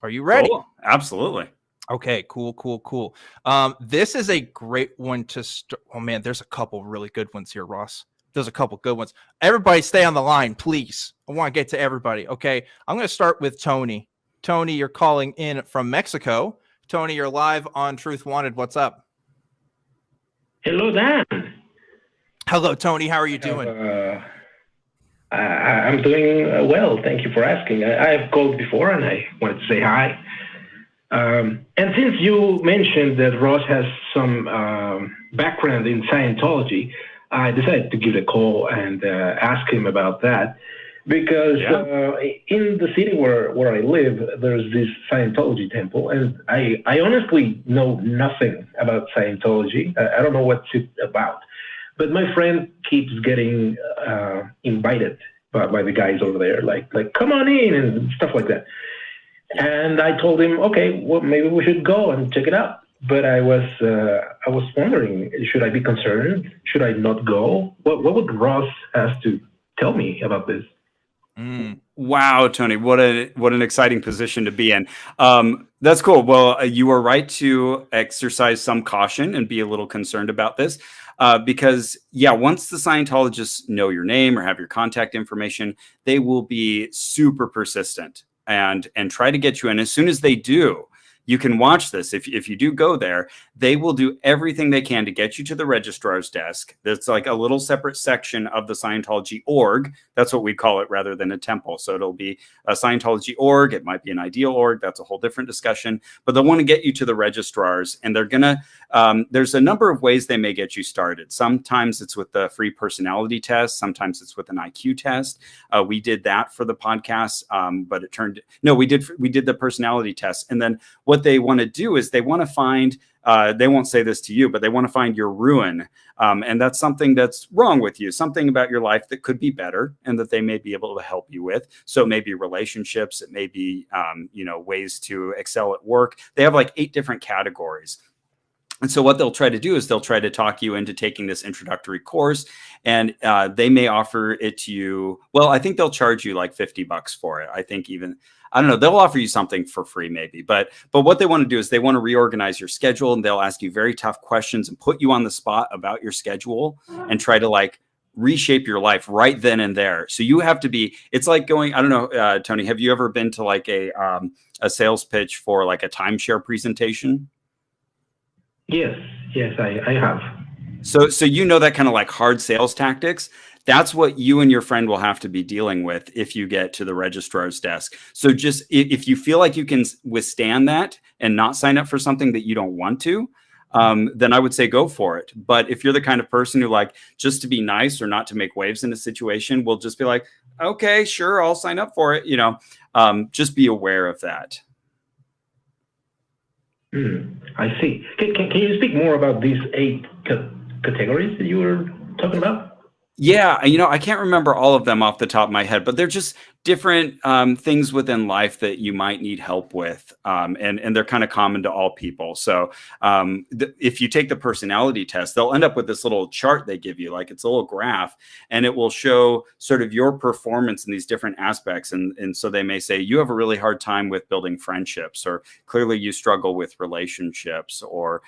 Are you ready? Cool. Absolutely. Okay, cool. This is a great one to start. Oh man, there's a couple really good ones here, Ross. There's a couple good ones. Everybody stay on the line, please. I want to get to everybody. Okay, I'm going to start with Tony. Tony, you're calling in from Mexico. Tony, you're live on Truth Wanted. What's up? Hello, Dan. Hello, Tony. How are you doing? I'm doing well. Thank you for asking. I've called before and I wanted to say hi. And since you mentioned that Ross has some background in Scientology, I decided to give it a call and ask him about that. Because in the city where I live, there's this Scientology temple, and I honestly know nothing about Scientology. I don't know what it's about. But my friend keeps getting invited by the guys over there, like come on in and stuff like that. And I told him, okay, well, maybe we should go and check it out. But I was wondering, should I be concerned? Should I not go? What would Ross have to tell me about this? Wow, Tony, what an exciting position to be in. That's cool. Well, you are right to exercise some caution and be a little concerned about this. Because once the Scientologists know your name or have your contact information, they will be super persistent and try to get you in. As soon as they do, you can watch this. If you do go there, they will do everything they can to get you to the registrar's desk. That's like a little separate section of the Scientology org. That's what we call it rather than a temple. So it'll be a Scientology org. It might be an ideal org. That's a whole different discussion. But they'll want to get you to the registrars. And they're going to, there's a number of ways they may get you started. Sometimes it's with the free personality test. Sometimes it's with an IQ test. We did that for the podcast, but it turned, no, we did the personality test. And then what they want to do is they want to find, they won't say this to you, but they want to find your ruin. And that's something that's wrong with you, something about your life that could be better and that they may be able to help you with. So maybe relationships, it may be, ways to excel at work. They have like 8 different categories. And so what they'll try to do is they'll try to talk you into taking this introductory course, and they may offer it to you. Well, I think they'll charge you like $50 for it. I think even, I don't know, they'll offer you something for free maybe, but what they want to do is they want to reorganize your schedule, and they'll ask you very tough questions and put you on the spot about your schedule and try to like reshape your life right then and there. So you have to be, it's like going, I don't know, Tony, have you ever been to like a sales pitch for like a timeshare presentation? Yes, I have. So you know that kind of like hard sales tactics. That's what you and your friend will have to be dealing with if you get to the registrar's desk. So just if you feel like you can withstand that and not sign up for something that you don't want to, then I would say go for it. But if you're the kind of person who like just to be nice or not to make waves in a situation, will just be like, okay, sure, I'll sign up for it. Just be aware of that. I see. Can you speak more about these 8 categories that you were talking about? Yeah, I can't remember all of them off the top of my head, but they're just different things within life that you might need help with. And they're kind of common to all people. So if you take the personality test, they'll end up with this little chart they give you, like it's a little graph, and it will show sort of your performance in these different aspects. And so they may say, you have a really hard time with building friendships, or clearly you struggle with relationships, or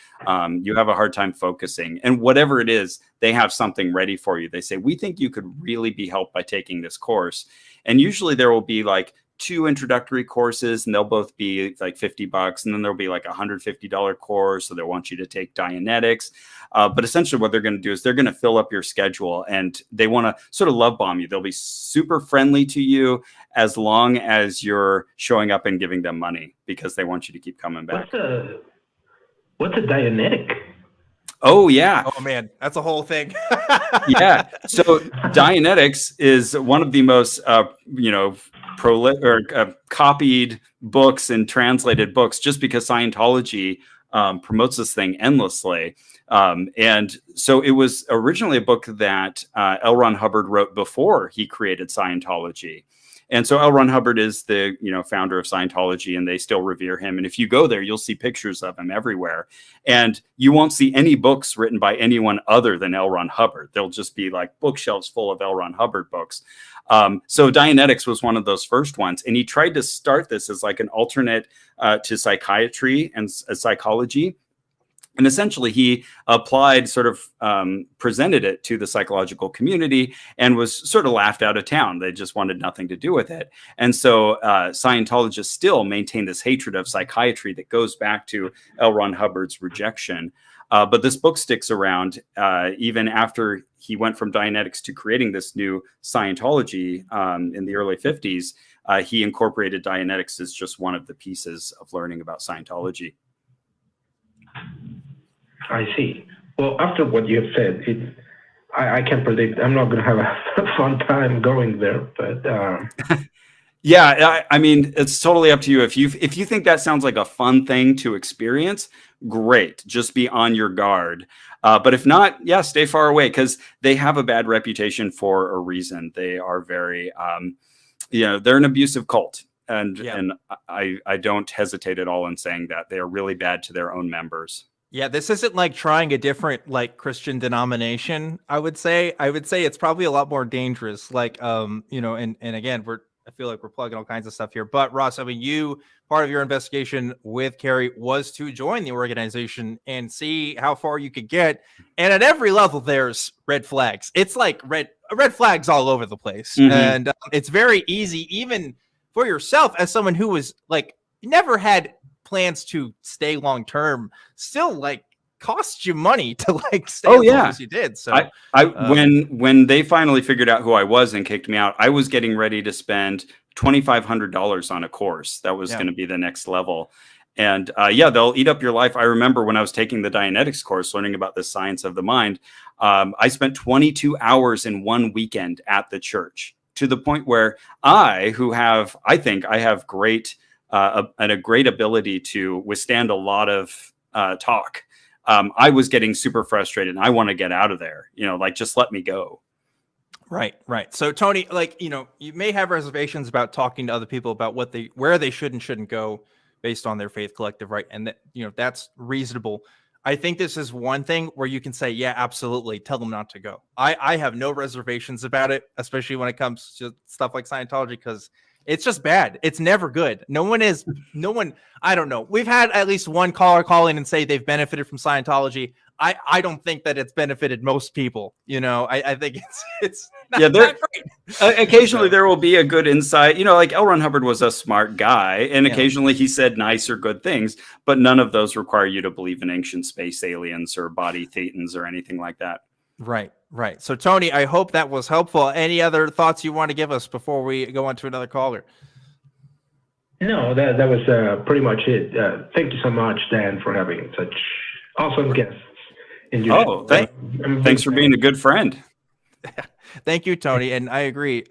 you have a hard time focusing. And whatever it is, they have something ready for you. They say, we think you could really be helped by taking this course. And usually there will be like 2 introductory courses, and they'll both be like $50. And then there'll be like a $150 course. So they'll want you to take Dianetics. But essentially what they're going to do is they're going to fill up your schedule, and they want to sort of love bomb you. They'll be super friendly to you as long as you're showing up and giving them money, because they want you to keep coming back. What's a Dianetic? Oh, yeah. Oh, man, that's a whole thing. Yeah. So Dianetics is one of the most, copied books and translated books, just because Scientology promotes this thing endlessly. And so it was originally a book that L. Ron Hubbard wrote before he created Scientology. And so L. Ron Hubbard is the, founder of Scientology, and they still revere him. And if you go there, you'll see pictures of him everywhere. And you won't see any books written by anyone other than L. Ron Hubbard. They'll just be like bookshelves full of L. Ron Hubbard books. So Dianetics was one of those first ones. And he tried to start this as like an alternate to psychiatry and psychology. And essentially, he applied, sort of presented it to the psychological community and was sort of laughed out of town. They just wanted nothing to do with it. And so Scientologists still maintain this hatred of psychiatry that goes back to L. Ron Hubbard's rejection. But this book sticks around even after he went from Dianetics to creating this new Scientology in the early 50s. He incorporated Dianetics as just one of the pieces of learning about Scientology. I see. Well, after what you have said, I can predict I'm not going to have a fun time going there. But yeah, I mean, it's totally up to you. If you think that sounds like a fun thing to experience, great. Just be on your guard. But if not, yeah, stay far away, because they have a bad reputation for a reason. They are very, they're an abusive cult. And I don't hesitate at all in saying that. They are really bad to their own members. Yeah, this isn't like trying a different like Christian denomination. I would say it's probably a lot more dangerous. Like, and again, I feel like we're plugging all kinds of stuff here. But Ross, I mean, part of your investigation with Carrie was to join the organization and see how far you could get. And at every level, there's red flags. It's like red flags all over the place, and it's very easy, even for yourself as someone who was like never had plans to stay long term, still like cost you money to like stay as long as you did. So when they finally figured out who I was and kicked me out, I was getting ready to spend $2,500 on a course that was going to be the next level. And they'll eat up your life. I remember when I was taking the Dianetics course, learning about the science of the mind, I spent 22 hours in one weekend at the church, to the point where I think I have great a great ability to withstand a lot of talk. I was getting super frustrated, and I want to get out of there. Just let me go. Right. So Tony, you may have reservations about talking to other people about where they should and shouldn't go based on their faith collective, right? And that, that's reasonable. I think this is one thing where you can say, yeah, absolutely, tell them not to go. I have no reservations about it, especially when it comes to stuff like Scientology, because it's just bad. It's never good. No one, I don't know. We've had at least one caller call in and say they've benefited from Scientology. I don't think that it's benefited most people. I think it's not that great. Occasionally there will be a good insight. Like L. Ron Hubbard was a smart guy, and occasionally he said nice or good things, but none of those require you to believe in ancient space aliens or body thetans or anything like that. Right. So, Tony, I hope that was helpful. Any other thoughts you want to give us before we go on to another caller? No, that was pretty much it. Thank you so much, Dan, for having such awesome guests. Thanks for being a good friend. Thank you, Tony. And I agree.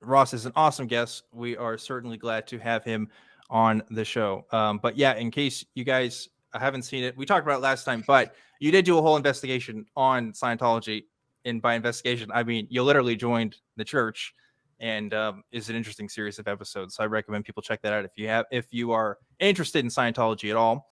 Ross is an awesome guest. We are certainly glad to have him on the show. But yeah, in case you guys haven't seen it, we talked about it last time, but you did do a whole investigation on Scientology. And by investigation, I mean, you literally joined the church, and is an interesting series of episodes. So I recommend people check that out if you are interested in Scientology at all.